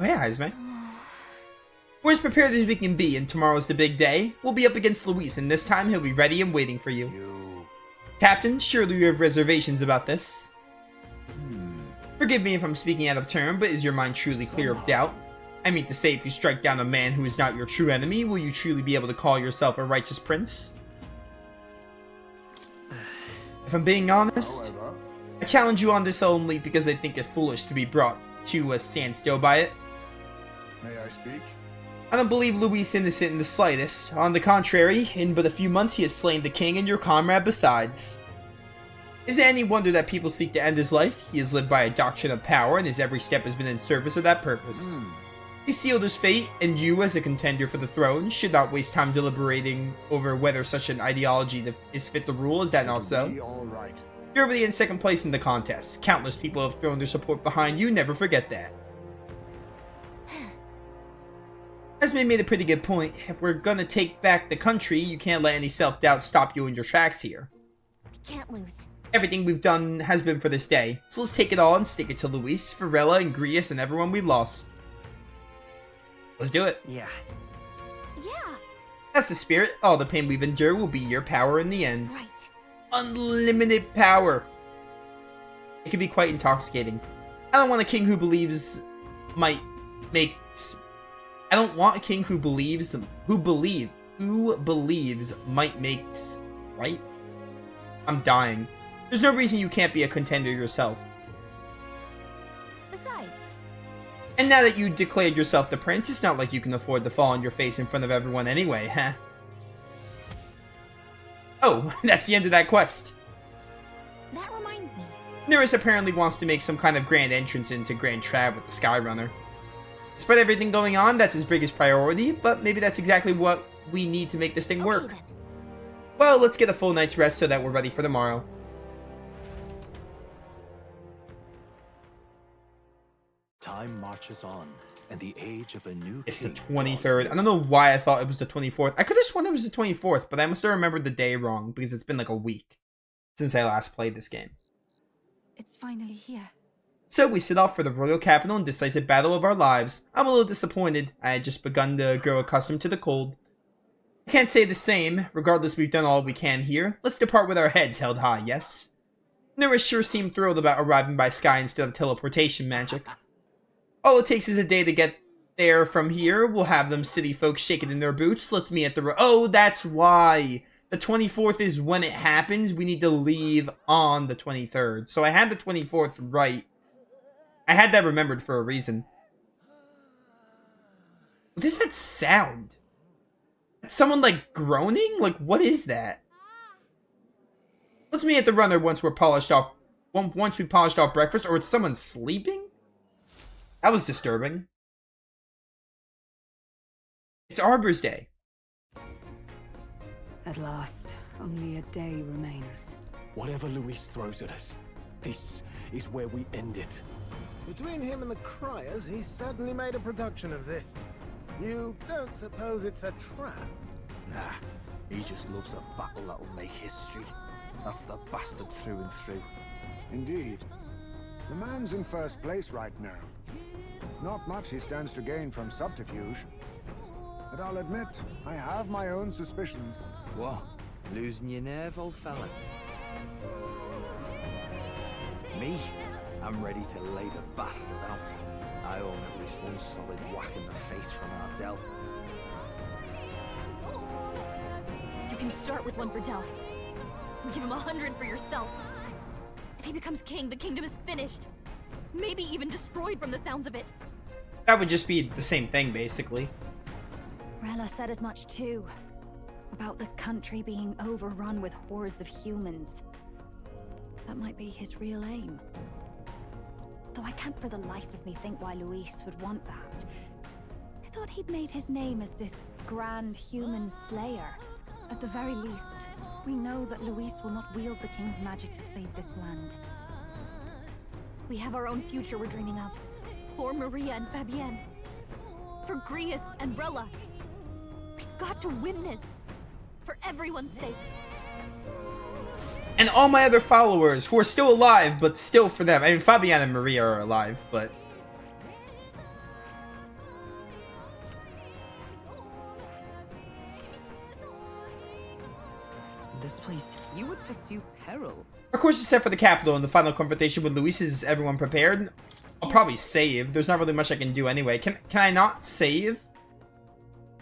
Oh, hey, Heisman. We're as prepared as we can be, and tomorrow's the big day. We'll be up against Luis, and this time he'll be ready and waiting for you. Captain, surely you have reservations about this. Forgive me if I'm speaking out of turn, but is your mind truly clear of doubt? I mean to say, if you strike down a man who is not your true enemy, will you truly be able to call yourself a righteous prince? If I'm being honest, I challenge you on this only because I think it foolish to be brought to a standstill by it. May I speak? I don't believe Luis innocent in the slightest. On the contrary, in but a few months he has slain the king and your comrade besides. Is it any wonder that people seek to end his life? He has lived by a doctrine of power, and his every step has been in service of that purpose. He sealed his fate, and you, as a contender for the throne, should not waste time deliberating over whether such an ideology is fit to rule. Is that not so? All right. You're already in second place in the contest. Countless people have thrown their support behind you, never forget that. Esme made a pretty good point. If we're gonna take back the country, you can't let any self-doubt stop you in your tracks here. We can't lose. Everything we've done has been for this day, so let's take it all and stick it to Luis, Varela, and Grius, and everyone we lost. Let's do it. Yeah. Yeah. That's the spirit. All the pain we've endured will be your power in the end. Right. Unlimited power. It can be quite intoxicating. I don't want a king who believes might make... I don't want a king who believes might makes right. I'm dying. There's no reason you can't be a contender yourself. Besides, And now that you declared yourself the prince, it's not like you can afford to fall on your face in front of everyone anyway, huh? Oh, that's the end of that quest. that reminds me. Neris apparently wants to make some kind of grand entrance into Grand Trab with the Skyrunner. Despite everything going on, that's his biggest priority, but maybe that's exactly what we need to make this thing work. Okay, then. Well, let's get a full night's rest so that we're ready for tomorrow. Time marches on, and the age of a new It's the king 23rd. I don't know why I thought it was the 24th. I could have sworn it was the 24th, but I must have remembered the day wrong because it's been like a week since I last played this game. It's finally here. So we set off for the royal capital and decisive battle of our lives. I'm a little disappointed. I had just begun to grow accustomed to the cold. I can't say the same. Regardless, we've done all we can here. Let's depart with our heads held high, yes? Neris sure seemed thrilled about arriving by sky instead of teleportation magic. All it takes is a day to get there from here. We'll have them city folks shaking in their boots. Let's meet at the oh, that's why. The 24th is when it happens. We need to leave on the 23rd. So I had the 24th right. I had that remembered for a reason. What is that sound? Someone like groaning? Like, what is that? Let's meet at the runner once we're polished off. Once we polished off breakfast, or it's someone sleeping? That was disturbing. It's Arbor's Day. At last, only a day remains. Whatever Luis throws at us, this is where we end it. Between him and the Criers, he's certainly made a production of this. You don't suppose it's a trap? Nah, he just loves a battle that'll make history. That's the bastard through and through. Indeed. The man's in first place right now. Not much he stands to gain from subterfuge. But I'll admit, I have my own suspicions. What? Losing your nerve, old fella? Me? I'm ready to lay the bastard out. I owe him at least one solid whack in the face from Ardell. You can start with one for Del. Give him 100 for yourself. If he becomes king, the kingdom is finished. Maybe even destroyed from the sounds of it. That would just be the same thing, basically. Rella said as much too. About the country being overrun with hordes of humans. That might be his real aim. Though I can't for the life of me think why Luis would want that. I thought he'd made his name as this grand human slayer. At the very least, we know that Luis will not wield the king's magic to save this land. We have our own future we're dreaming of. For Maria and Fabienne. For Grius and Rella. We've got to win this. For everyone's sakes. And all my other followers who are still alive, but still for them. I mean, Fabienne and Maria are alive, but... this place. You would pursue peril. Our course is set for the capital, and the final confrontation with Luis. Is everyone prepared? I'll probably save. There's not really much I can do anyway. Can I not save?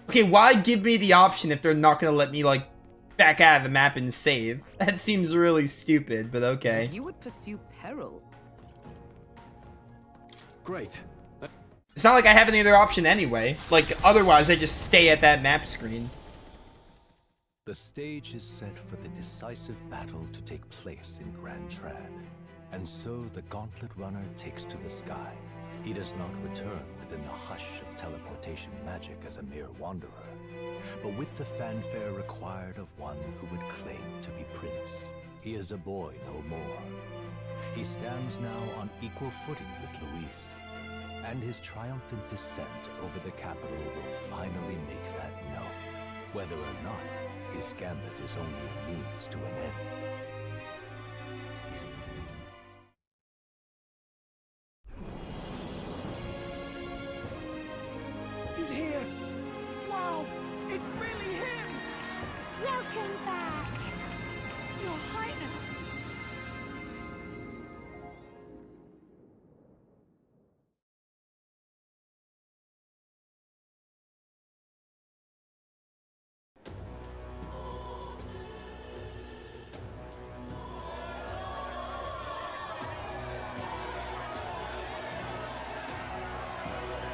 Okay, why give me the option if they're not gonna let me, like, back out of the map and save? That seems really stupid, but okay. You would pursue peril. Great. It's not like I have any other option anyway. Like, otherwise I just stay at that map screen. The stage is set for the decisive battle to take place in Grand Trad. And so the Gauntlet Runner takes to the sky. He does not return within the hush of teleportation magic as a mere wanderer, but with the fanfare required of one who would claim to be prince. He is a boy no more. He stands now on equal footing with Luis, and his triumphant descent over the capital will finally make that known, whether or not his gambit is only a means to an end. He's here! Wow! It's really him! Welcome back! Your Highness!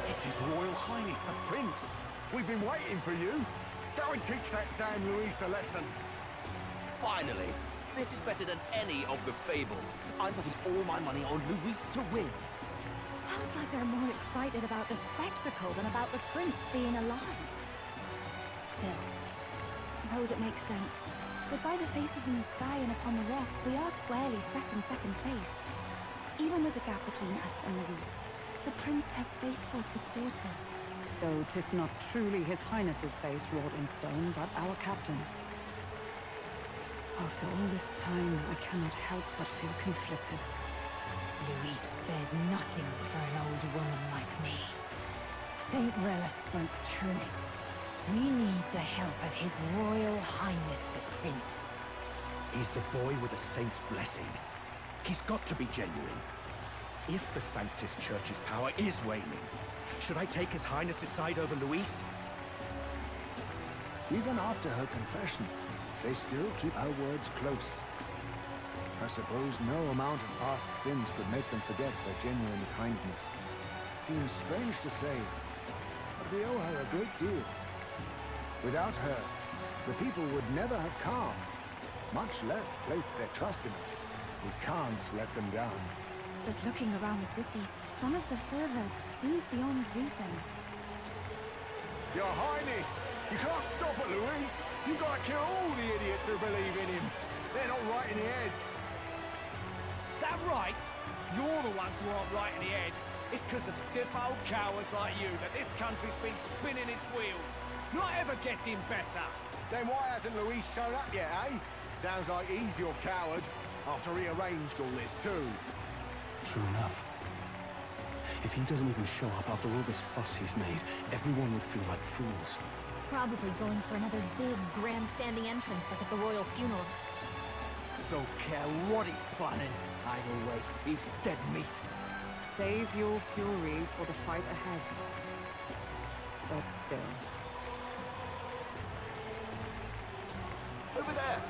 It's His Royal Highness the Prince. We've been waiting for you. Go and teach that damn Luis a lesson. Finally! This is better than any of the fables. I'm putting all my money on Luis to win. Sounds like they're more excited about the spectacle than about the prince being alive. Still, suppose it makes sense. But by the faces in the sky and upon the rock, we are squarely set in second place. Even with the gap between us and Luis, the prince has faithful supporters. Though 'tis not truly His Highness's face wrought in stone, but our captain's. After all this time, I cannot help but feel conflicted. Luis spares nothing for an old woman like me. Saint Rella spoke truth. We need the help of His Royal Highness the Prince. He's the boy with a saint's blessing. He's got to be genuine. If the Sanctus Church's power is waning, should I take His Highness's side over Luis? Even after her confession, they still keep her words close. I suppose no amount of past sins could make them forget her genuine kindness. Seems strange to say, but we owe her a great deal. Without her, the people would never have calm, much less placed their trust in us. We can't let them down. But looking around the city, some of the fervor seems beyond reason. Your Highness, you can't stop at Luis. You've got to kill all the idiots who believe in him. They're not right in the head. That right? You're the ones who aren't right in the head. It's because of stiff old cowards like you that this country's been spinning its wheels. Not ever getting better. Then why hasn't Luis shown up yet, eh? Sounds like he's your coward, after he arranged all this too. True enough. If he doesn't even show up after all this fuss he's made, everyone would feel like fools. Probably going for another big, grandstanding entrance like at the royal funeral. Don't care what he's planning. Either way, he's dead meat. Save your fury for the fight ahead. But still. Over there!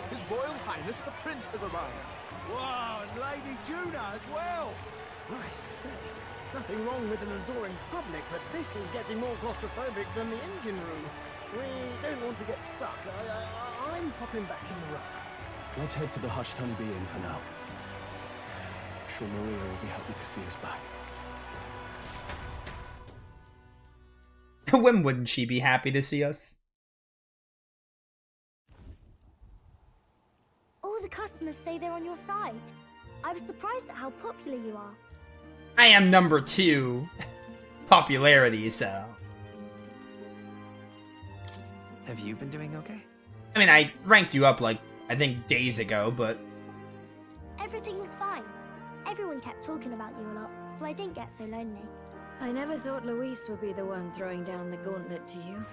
His Royal Highness the Prince has arrived. Wow, and Lady Juna as well. I say, nothing wrong with an adoring public, but this is getting more claustrophobic than the engine room. We don't want to get stuck. I'm popping back in the row. Let's head to the Hushed Honeybee Inn for now. I'm sure Maria will be happy to see us back. When wouldn't she be happy to see us? All the customers say they're on your side. I was surprised at how popular you are. I am number 2 popularity, so. Have you been doing okay? I mean, I ranked you up like, I think days ago, but. Everything was fine. Everyone kept talking about you a lot, so I didn't get so lonely. I never thought Luis would be the one throwing down the gauntlet to you.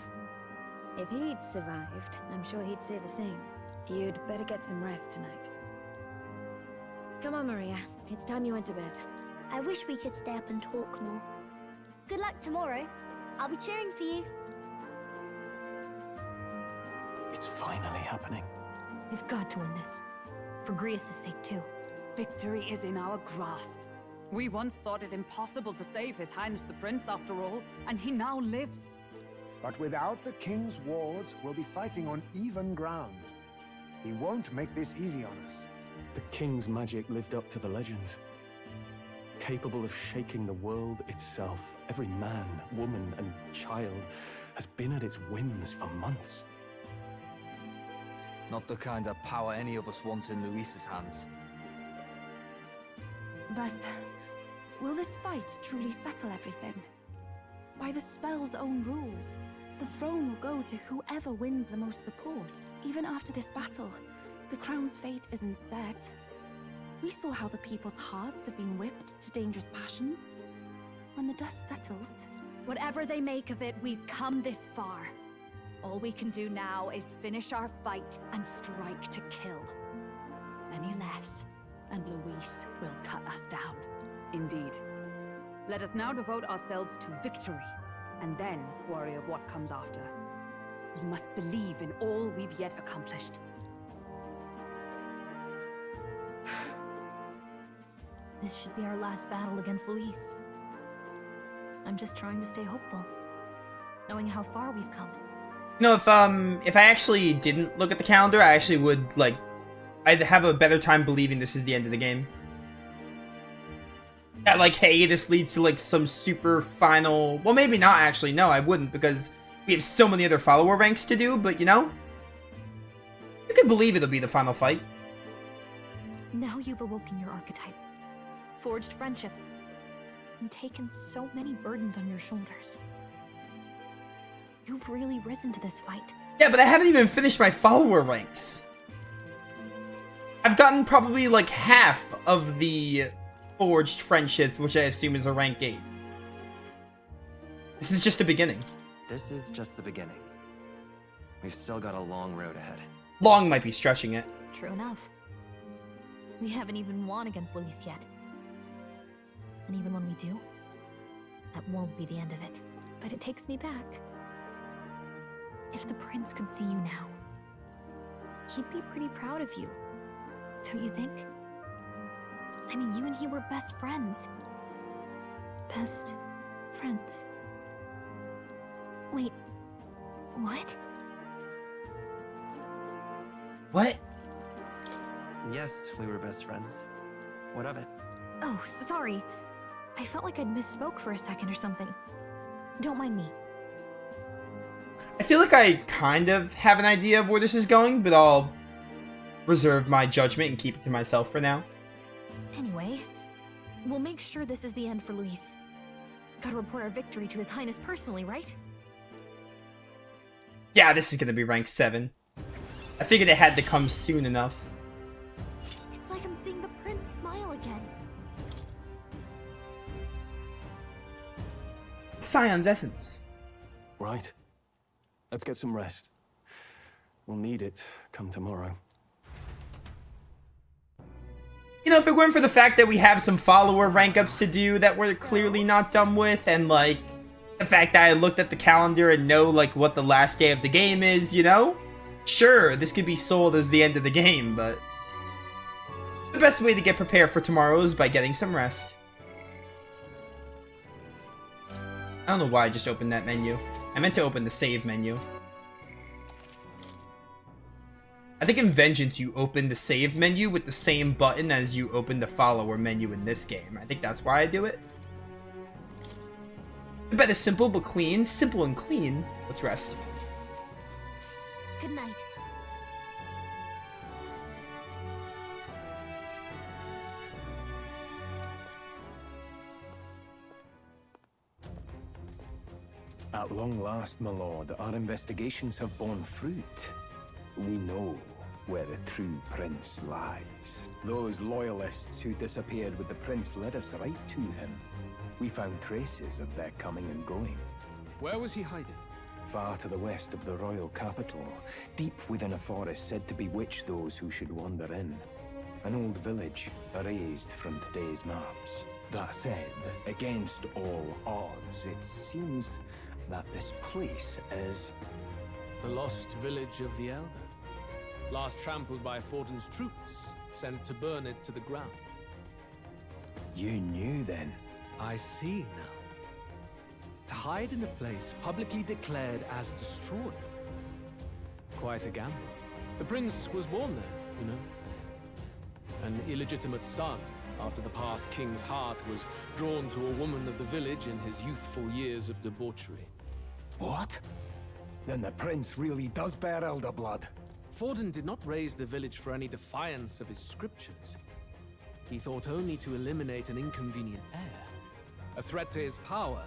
If he'd survived, I'm sure he'd say the same. You'd better get some rest tonight. Come on, Maria. It's time you went to bed. I wish we could stay up and talk more. Good luck tomorrow. I'll be cheering for you. It's finally happening. We've got to win this. For Greece's sake, too. Victory is in our grasp. We once thought it impossible to save His Highness the Prince, after all, and he now lives. But without the king's wards, we'll be fighting on even ground. He won't make this easy on us. The king's magic lived up to the legends. Capable of shaking the world itself. Every man, woman, and child has been at its whims for months. Not the kind of power any of us want in Luis's hands. But will this fight truly settle everything? By the spell's own rules, the throne will go to whoever wins the most support. Even after this battle, the crown's fate isn't set. We saw how the people's hearts have been whipped to dangerous passions. When the dust settles... Whatever they make of it, we've come this far. All we can do now is finish our fight and strike to kill. Any less, and Luis will cut us down. Indeed. Let us now devote ourselves to victory, and then worry of what comes after. We must believe in all we've yet accomplished. This should be our last battle against Luis. I'm just trying to stay hopeful, knowing how far we've come. You know, if I actually didn't look at the calendar, I actually would, like, I'd have a better time believing this is the end of the game. That, like, hey, this leads to, like, some super final... Well, maybe not, actually. No, I wouldn't, because we have so many other follower ranks to do, but, you know? You can believe it'll be the final fight. Now you've awoken your archetype, forged friendships, and taken so many burdens on your shoulders. You've really risen to this fight. Yeah, but I haven't even finished my follower ranks. I've gotten probably like half of the forged friendships, which I assume is a rank 8. This is just the beginning. This is just the beginning. We've still got a long road ahead. Long might be stretching it. True enough. We haven't even won against Luis yet. And even when we do, that won't be the end of it. But it takes me back. If the prince could see you now, he'd be pretty proud of you. Don't you think? I mean, you and he were best friends. Best friends. Wait, what? What? Yes, we were best friends. What of it? Oh, sorry. I felt like I'd misspoke for a second or something. Don't mind me. I feel like I kind of have an idea of where this is going, but I'll reserve my judgment and keep it to myself for now. Anyway, we'll make sure this is the end for Luis. Gotta report our victory to His Highness personally, right? Yeah, this is gonna be rank 7. I figured it had to come soon enough. It's like I'm seeing the prince smile again. Scion's essence. Right. Let's get some rest. We'll need it come tomorrow. You know, if it weren't for the fact that we have some follower rank ups to do that we're clearly not done with, and like the fact that I looked at the calendar and know like what the last day of the game is, you know? Sure, this could be sold as the end of the game, but the best way to get prepared for tomorrow is by getting some rest. I don't know why I just opened that menu. I meant to open the save menu. I think in Vengeance you open the save menu with the same button as you open the follower menu in this game. I think that's why I do it. I bet it's simple but clean. Simple and clean. Let's rest. Good night. At long last, my lord, our investigations have borne fruit. We know where the true prince lies. Those loyalists who disappeared with the prince led us right to him. We found traces of their coming and going. Where was he hiding? far to the west of the royal capital, deep within a forest said to bewitch those who should wander in. An old village, erased from today's maps. That said, against all odds, it seems that this place is... The lost village of the Elder. Last trampled by Fortin's troops, sent to burn it to the ground. You knew then? I see now. To hide in a place publicly declared as destroyed. Quite a gamble. The prince was born there, you know. An illegitimate son, after the past king's heart was drawn to a woman of the village in his youthful years of debauchery. What? Then the prince really does bear elder blood. Fortin did not raise the village for any defiance of his scriptures. He thought only to eliminate an inconvenient heir, a threat to his power,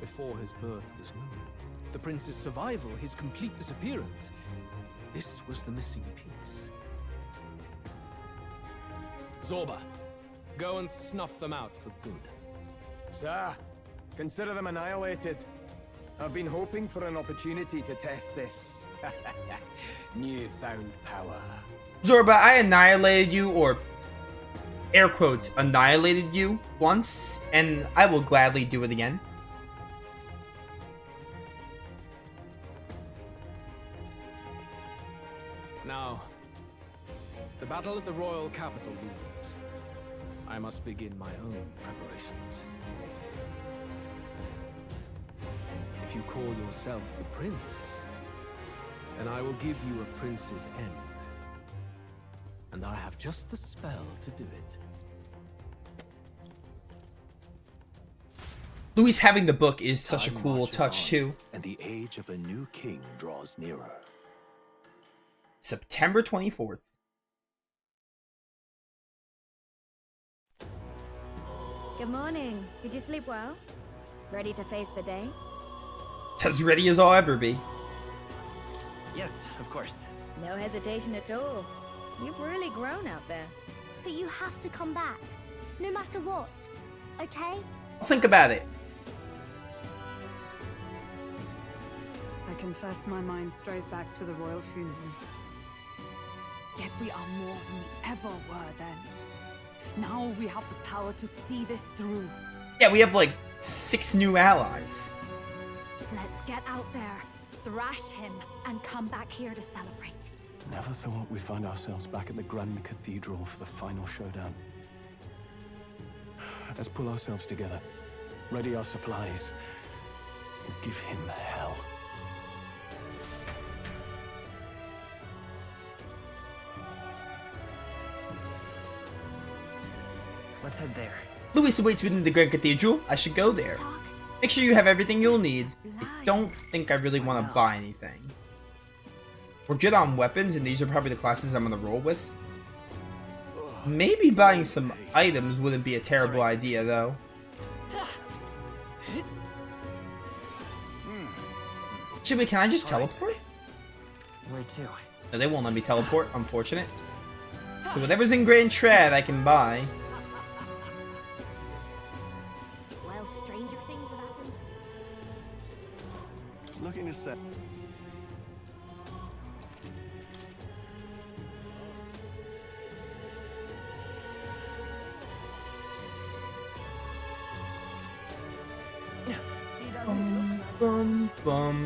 before his birth was known. The prince's survival, his complete disappearance, this was the missing piece. Zorba, go and snuff them out for good. Sir, consider them annihilated. I've been hoping for an opportunity to test this newfound power. Zorba, I annihilated you, or air quotes, annihilated you once, and I will gladly do it again. Now, the battle at the royal capital looms. I must begin my own preparations. If you call yourself the prince, then I will give you a prince's end. And I have just the spell to do it. Louis having the book is such a cool touch too. And the age of a new king draws nearer. September 24th. Good morning. Did you sleep well? Ready to face the day? As ready as I'll ever be. Yes, of course. No hesitation at all. You've really grown out there. But you have to come back, no matter what, okay? I'll think about it. I confess my mind strays back to the royal funeral. Yet we are more than we ever were then. Now we have the power to see this through. Yeah, we have like 6 new allies. Let's get out there, thrash him, and come back here to celebrate. Never thought we'd find ourselves back at the Grand Cathedral for the final showdown. Let's pull ourselves together, ready our supplies, and give him hell. Let's head there. Louis awaits within the Grand Cathedral. I should go there. Make sure you have everything you'll need. I don't think I really want to buy anything. We're good on weapons, and these are probably the classes I'm going to roll with. Maybe buying some items wouldn't be a terrible idea, though. Actually, can I just teleport? Where to? No, they won't let me teleport, unfortunate. So whatever's in Grand Trad, I can buy. Well, stranger things have happened. Looking to set.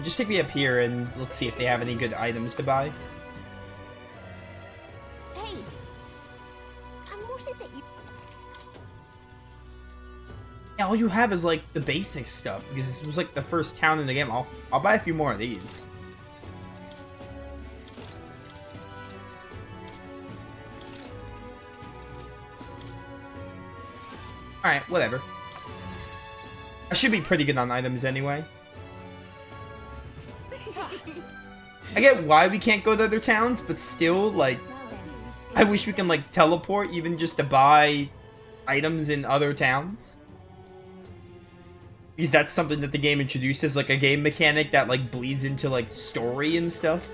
Just take me up here and let's see if they have any good items to buy. Hey! And what is it you... Yeah, all you have is like the basic stuff because this was like the first town in the game. I'll buy a few more of these. Alright, whatever. I should be pretty good on items anyway. I get why we can't go to other towns, but still, like, I wish we can, like, teleport even just to buy items in other towns. Because that's something that the game introduces, like, a game mechanic that, like, bleeds into, like, story and stuff.